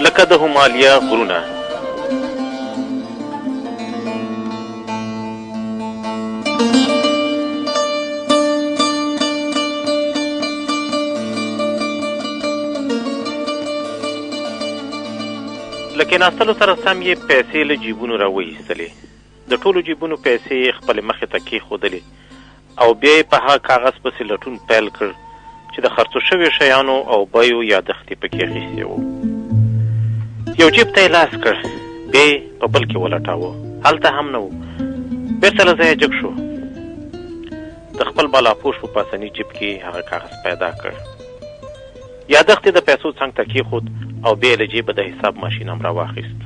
لکه د همالیا غرونه. له کېناستلو سره سم یې پیسې له جیبونو راوایستلې. د ټولو جیبونو پیسې یې خپلې مخې ته کېښودلې او بیا یې په هغه کاغذ پسې لټون پیل کړ چې د خرڅو شویو شیانو او بیو یادښت یې پکې اخیستی و. یو جیب ته یې لاس کړ، بیا یې په بل کې ولټاوه، هلته هم نه و. بېرته له ځایه جګ شو. د خپل بالاپوش په پاسني جیب کې هغه کاغذ پیدا کړ. یادښت یې د پیسو څنګ ته کېښود او بیا یې له جیبه د حساب ماشین هم راواخیست.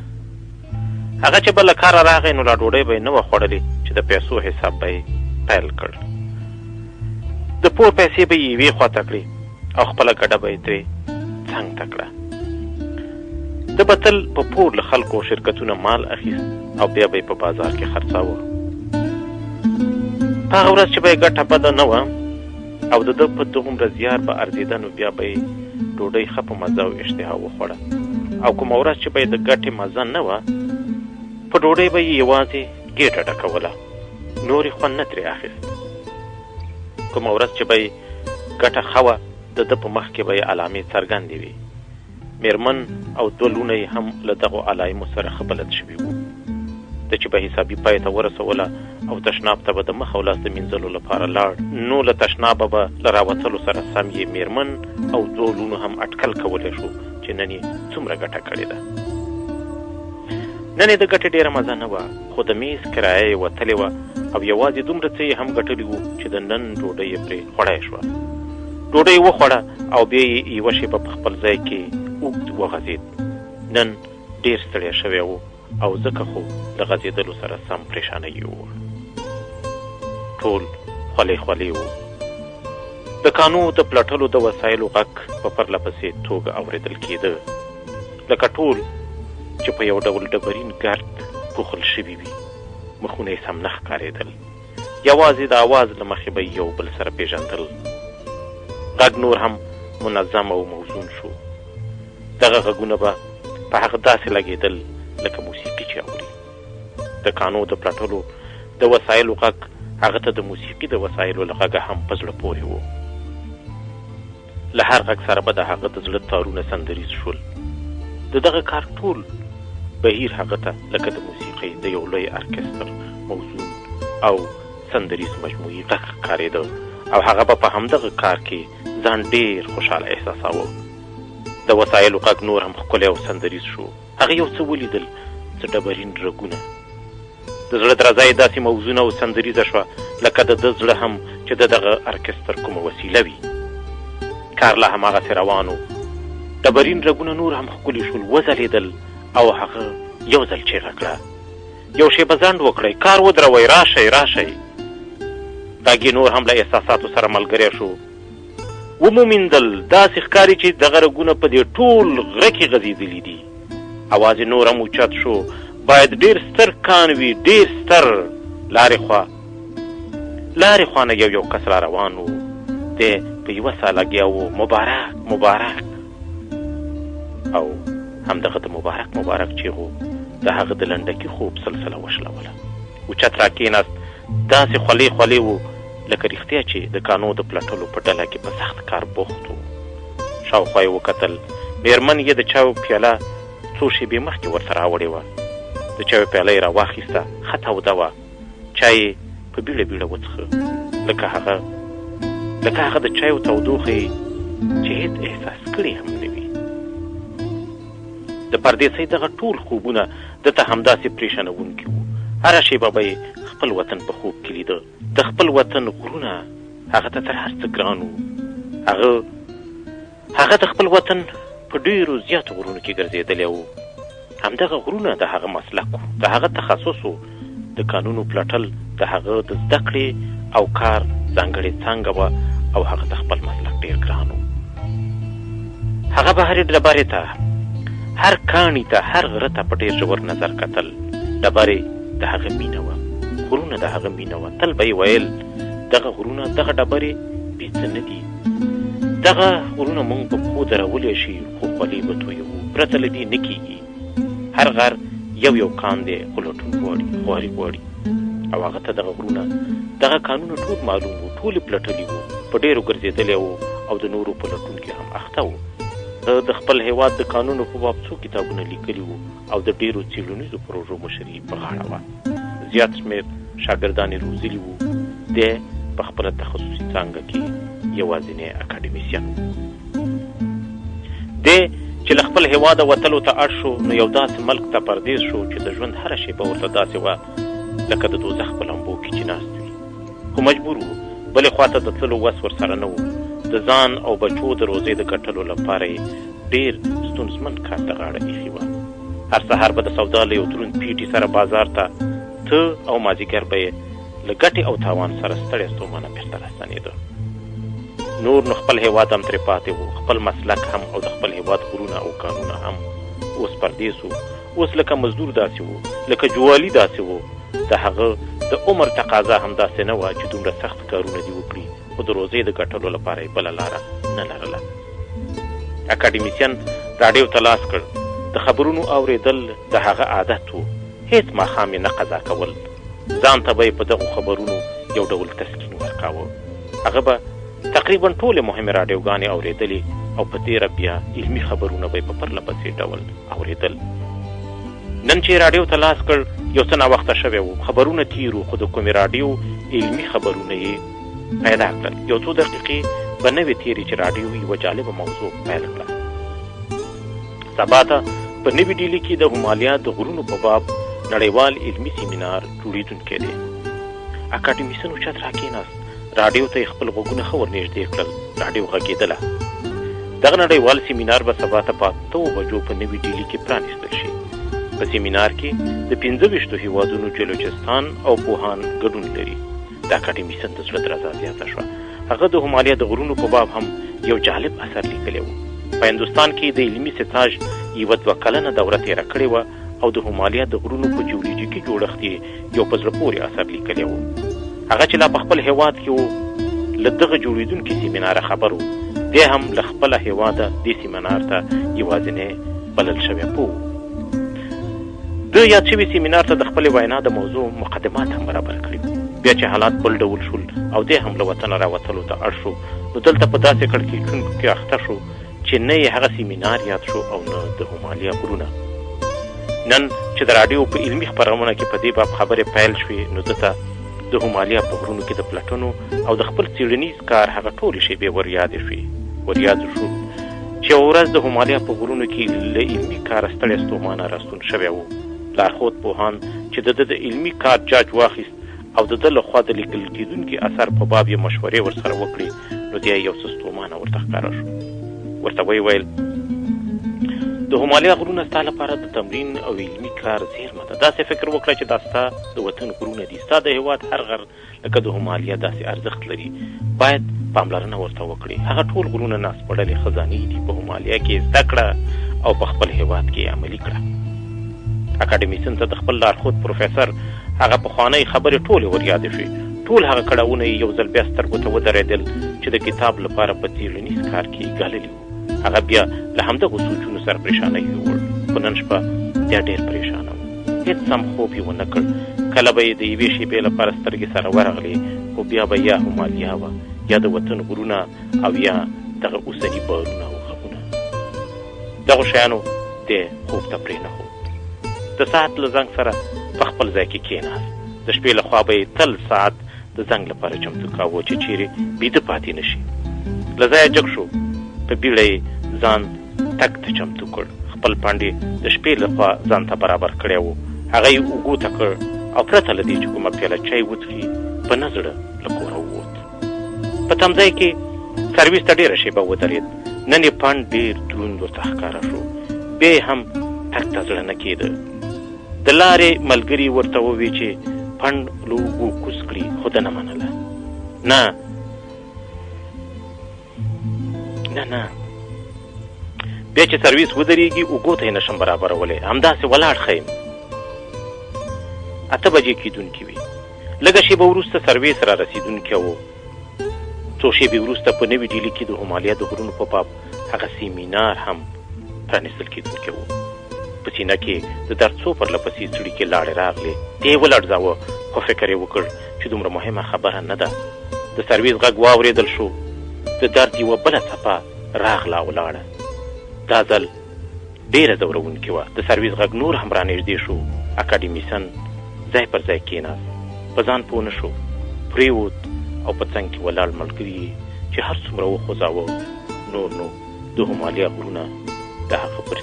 هغه چې به له کاره راغی نو لا ډوډۍ به یې نه وه خوړلې چې د پیسو حساب به یې پیل کړ. د پور پیسې به یې یوې خواته کړې او خپله ګډه به یې ترې څنګ ته کړه. ده به تل په پور له خلکو شرکتونه مال اخیست او بیا به یې په بازار کې خرڅاوه. په هغه ورځ چې به یې ګټه بده نه وه او د ده په دغومره زیار به ارزېده نو بیا به یې ډوډۍ ښه په مزه او اشتها وخوړه. او کومه ورځ چې به یې د ګټې مزه نه وه په ډوډۍ به یې یوازې ګېټه ډکوله، نور یې خوند نه ترې اخیست. کومه ورځ چې به یې ګټه ښه وه د ده په مخ کې به یې علامې څرګندې وي. مېرمن او دوه لوڼه یې هم له دغو علایمو سره ښه بلد شوي وو. ده چې به حسابي پای ته ورسوله او تشناب ته به د مخ او لاس د مینځلو لپاره لاړ، نو له تشنابه به له راوتلو سره سم یې مېرمن او دوه لوڼو هم اټکل کولی شو چې نن یې څومره ګټه کړې ده. نن یې د ګټې ډېره مزه نه وه، خو د میز کرایه یې وتلې وه او یوازې دومره څه یې هم ګټلي وو چې د نن ډوډۍ یې پرې خوړی شوه. ډوډۍ وخوړه او بیا یې یوه شېبه په خپل ځای کې اوږد وغځېد. نن ډېر ستړی شوی و او ځکه خو له غځېدلو سره سم پریشانه یې وه. ټول خولې خولې وو. د کانو د پلټلو د وسایلو غږ په پرله پسې توګه اورېدل کېده، لکه ټول چې په یو ډول ډبرین ګرد پوښل شوي وي. مخونه یې سم نه ښکارېدل، یوازې د اواز له مخې به یو بل سره پېژندل. غږ نور هم منظم او موزون شو. دغه غږونه به په هغه داسې لګېدل لکه موسیقي چې اوري. د کانو د پلټلو د وسایلو غږ هغه ته د موسیقي د وسایلو له غږه هم په زړه پورې و. له هر غږ سره به د هغه د زړه تارونه سندریز شول. د دغه کار ټول بهیر هغه ته لکه د موسیقۍ د یو لوی ارکستر موزون او سندریز مجموعي غږ ښکارېده او هغه به په همدغه کار کې ځان ډېر خوشحاله احساساوه. د وسایلو غږ نور هم ښکلی او سندریز شو. هغه یو څه ولیدل، څه ډبرین رګونه. د زړه درزه یې داسې موزونه او سندریزه شوه لکه د ده زړه هم چې د دغه ارکستر کومه وسیله وي. کار لا هماغسې روان و. ډبرین رګونه نور هم ښکلي شول، وځلېدل او هغه یو ځل چیغه کړه، یو شېبه ځنډ وکړئ، کار ودروئ، راشئ راشئ. غږ یې نور هم له احساساتو سره ملګری شو. ومومېندل داسې ښکاري چې دغه رګونه په دې ټول غره کې غځېدلي دي. اواز یې نور هم اوچت شو، باید ډېر ستر کان وي، ډېر ستر. لارې خوا نه یو کس را روان و. دی په یوه سا لګیا و، مبارک مبارک. او همدغه د مبارک چیغو د هغه د لنډکي خوب سلسله وشلوله. اوچت را کېناست، داسې خولې و لکه رښتیا چې د کانو د پلټلو په ډله کې په سخت کار بوخت و. شاوخوا یې وکتل، مېرمن یې د چایو پیاله څو شېبې مخکې ورته راوړې وه. د چایو پیاله یې راواخیسته، ښه توده وه. چای یې په بیړه وڅښه، لکه هغه د چایو تودوخه چې هېڅ احساس کړی هم نه وي. د پردیسۍ دغه ټول خوبونه ده ته همداسې پریشانوونکي وو. هره شېبه به یې خپل وطن په خوب کې لیده. د خپل وطن غرونه هغه ته تر هر څه ګران وو. هغه د خپل وطن په ډېرو زیاتو غرونو کې ګرځېدلی وو. همدغه غرونه د هغه مسلک وو، د هغه تخصص وو. د کانونو پلټل د هغه د زده کړې او کار ځانګړې څانګه وه او هغه د خپل مسلک ډېر ګران وو. هغه به هرې ډبرې ته، هر کاڼي ته، هر غره ته په ډېر ژور نظر کتل. ډبرې د هغه مینه وه، غرونه د هغه مینه وه. تل به یې ویل دغه غرونه، دغه ډبرې بې څه نه دي. دغه غرونه موږ په پښو درولی شي، خو خولې به تویوو. پرته له دې نه کېږي. هر غر یو کان دی خو لټون غواړي خواري غواړي او هغه ته دغه غرونه دغه کانونه ټول معلوم وو، ټولې پلټلي وو، په ډېرو ګرځېدلی وو او د نورو په لټون کې هم اخته وو. د خپل هېواد د قانونو په باب څو کتابونه لیکلي وو او د ډېرو څېړنیزو پروژو مشري په غاړه وه. زیات شمېر شاګردان یې روزلي وو. دی په خپله تخصصي څانګه کې یوازینی اکاډمیسین و. دی چې له خپل هېواده وتلو ته اړ شو نو یو داسې ملک ته پردیس شو چې د ژوند هره شېبه ورته داسې وه لکه د دوزخ په لمبو کې چې ناست وي. خو مجبور و، بلې خواته د تللو وس ورسره نه و. د ځان او بچو د روزۍ د ګټلو لپاره یې ډېر ستونزمن کار ته غاړه ایښې وه. هر سهار به د سودا له یو دروند پیټي سره بازار ته ته او مازدیګر به یې له ګټې او تاوان سره ستړی ستومانه بېرته راستنېده. نور نو خپل هېواد هم ترې پاتې و، خپل مسلک هم او د خپل هېواد غرونه او کانونه هم. اوس پردیس و، اوس لکه مزدور داسې و، لکه جوالي داسې و. د هغه د عمر تقاضا هم داسې نه وه چې دومره سخت کارونه دې وکړي، خو د روزۍ د ګټلو لپاره یې بله لاره نه لرله. اکاډمیسین راډیو ته لاس کړ. د خبرونو اورېدل د هغه عادت و. هېڅ ماښام یې نه قضا کول. ځان ته به یې په دغو خبرونو یو ډول تسکین ورکاوه. هغه به تقریبا ټولې مهمې راډیوګانې اورېدلې او په تېره بیا علمي خبرونه به یې په پرله پسې ډول اورېدل. نن چې راډیو ته لاس کړ یو څه ناوخته شوی و. خبرونه تېر وو، خو د کومې راډیو علمي خبرونه یې پیدا کړل. یو څو دقیقې به نه وې تېرې چې راډیو یوه جالبه موضوع پیل کړه. سبا ته په نوي ډیلي کې د همالیا د غرونو په باب نړیوال علمي سیمینار جوړېدونکی دی. اکاډمیسن اوچت راکېناست. راډیو ته یې خپل غوږونه ښه ورنږدې کړل. راډیو غږېدله. دغه نړیوال سیمینار به سبا ته په 8 بجو په نوي ډیلي کې پرانیستل شي. په سیمینار کې د 25 هېوادونو جلوچستان او پوهان ګډون لري. د اکاډمیسن د زړه درزا زیاته شوه. هغه د همالیا د غرونو په باب هم یو جالب اثر لیکلی و. په هندوستان کې د علمي ستاژ یوه 2 کلنه دوره تېره کړې وه او د همالیا د غرونو په جیولوجیکي جوړښت یې یو په زړه پورې اثر لیکلی و. هغه چې لا په خپل هېواد کې و له دغه جوړېدونکي سیمیناره خبر و. دی هم له خپله هېواده دې سیمینار ته یوازینی بلل شوی پوه و. د یاد شوي سیمینار ته د خپلې وینا د موضوع مقدمات هم برابر کړي. بیا چې حالات بل ډول شول او دی هم له وطنه راوتلو ته اړ شو نو دلته په داسې کړکېچونکو کې اخته شو چې نه یې هغه سیمینار یاد شو او نه د همالیا غرونه. نن چې د راډیو په علمي خپرونه کې په دې باب خبرې پیل شوې نو ده ته د همالیا په غرونو کې د پلټنو او د خپل څېړنیز کار هغه ټولې شیبې وریادې شوې. وریادې شو چې یوه ورځ د همالیا په غرونو کې له علمي کاره ستړی ستومانه راستون شوی و. لارښود پوهان چې د ده د علمي کار جاج واخیست او د ده لخوا د لیکل کېدونکي اثر په باب یې مشورې ورسره وکړې نو دی یو څه ستومانه ورته ښکاره شو. ورته ویې ویل د همالیا غرونه ستا لپاره د تمرین او علمي کار زیرمه ده. داسې فکر وکړه چې دا ستا د وطن غرونه دي. ستا د هېواد هر غر لکه د همالیا داسې ارزښت لري. باید پاملرنه ورته وکړي. هغه ټول غرونه ناسپړلې خزانې دي. په همالیا کې زده کړه او په خپل هېواد کې عملي کړه. اکاډمیسن ته د خپل لارښود پروفیسر هغه پخوانۍ خبرې ټولې وریادې شوې. ټول هغه کړاوونه یې یو ځل بیا سترګو ته ودرېدل چې د کتاب لپاره په څېړنیز کار کې ګاللي وو. هغه بیا له همدغو سوچونو سره پریشانۍ یووړ. خو نن شپه بیا ډېر پریشانه و. هېڅ سم خوب یې ونه کړ. کله به یې د یوې شېبې لپاره سترګې سره ورغلې خو بیا به یا همالیا وه یا د وطن غرونه او یا دغه اوسني بارونه او غمونه. دغو شیانو دی خوب ته پرېنښود. د ساعت له زنګ سره په خپل ځای کې کېناست. د شپې له خوا به یې تل ساعت د زنګ لپاره چمتو کاوه چې چیرې بیده پاتې نه شي. له ځایه جګ شو. په بیړه یې ځان تګ ته چمتو کړ. خپل پانډې د شپې له خوا ځان ته برابر کړی و. هغه یې اوږو ته کړ او پرته له دې چې کومه پیاله چای وڅښي په نه زړه له کوره ووت. په تمځای کې سرویس ته ډېره شېبه ودرېد. نن یې پانډ ډېر دروند ورته ښکاره شو. بیا یې هم تګ ته زړه نه کېده. د لارې ملګري ورته ووی چې پنډ له اوږو کوز کړي خو ده نه منله. نه بیا چې سرویس ودرېږي اوږو ته یې نشم برابرولی. همداسې ولاړ ښه یم. 8 بجې کېدونکي وي. لږه شېبه وروسته سرویس را رسېدونکی و. څو شېبې وروسته په نوي ډیلي کې د همالیا د غرونو په باب هغه سیمینار هم پرانیستل کېدونکی و. په سینه کې د درد څو پرله پسې څړیکې لاړې راغلې. دی یې ولړزاوه، خو فکر یې وکړ چې دومره مهمه خبره نه ده. د سرویس غږ واورېدل شو. د درد یوه بله څپه راغله او لاړه. دا ځل ډېره ځورونکې وه. د سرویس غږ نور هم رانږدې شو. اکاډمیسن ځای پر ځای کېناست. په ځان پوه نه شو. پرېوت او په څنګ کې ولاړ ملګري چې هر څومره وخوځاوه نور نو د همالیا غرونه د هغه پر